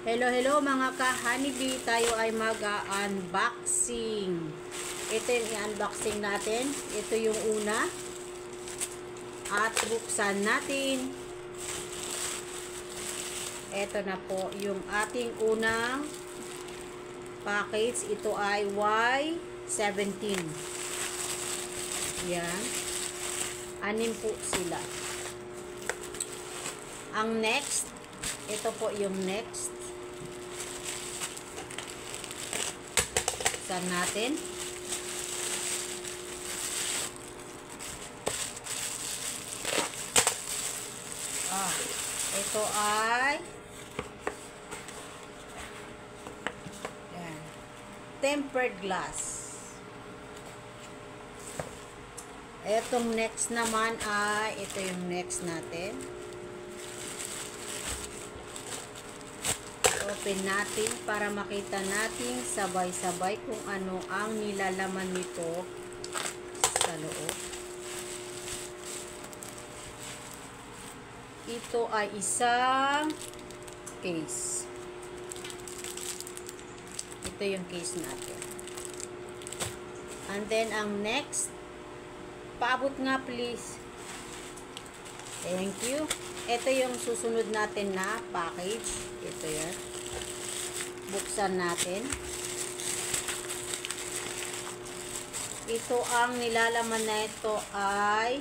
Hello mga ka-honeybee, tayo ay mag-unboxing. Ito yung i-unboxing natin. Ito yung una. At buksan natin. Ito na po yung ating unang package. Ito ay Y17. Yan. 6 po sila. Ang next, ito po yung next. Buksan natin. Ito ay yan, tempered glass. Etong next naman ay ito yung next natin. Open natin para makita natin sabay-sabay kung ano ang nilalaman nito sa loob. Ito ay isang case. Ito yung case natin. And then ang next, paabot nga please. Thank you. Ito yung susunod natin na package. Ito yan. Buksan natin. Ito ang nilalaman na ito ay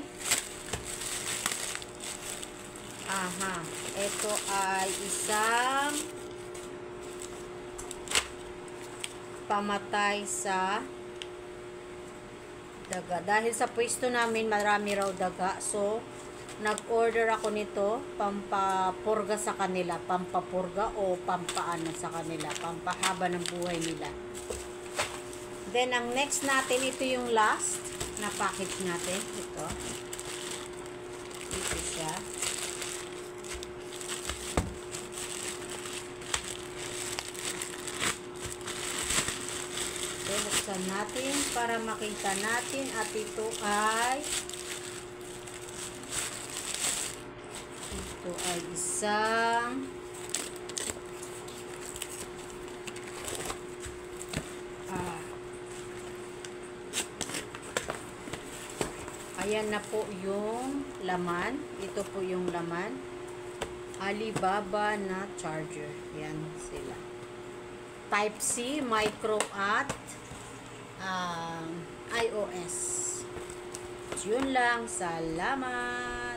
ito ay isang pamatay sa daga. Dahil sa pwesto namin marami raw daga, so nag-order ako nito, pampapurga sa kanila, pampapurga o pampaano sa kanila, pampahaba ng buhay nila. Then, ang next natin, ito yung last na package natin. Ito. Ito siya. So, buksan natin para makita natin at ito ay isang ayan na po yung laman. Ito po yung laman. Alibaba na charger. Yan sila. Type-C, micro at iOS. Yun lang. Salamat.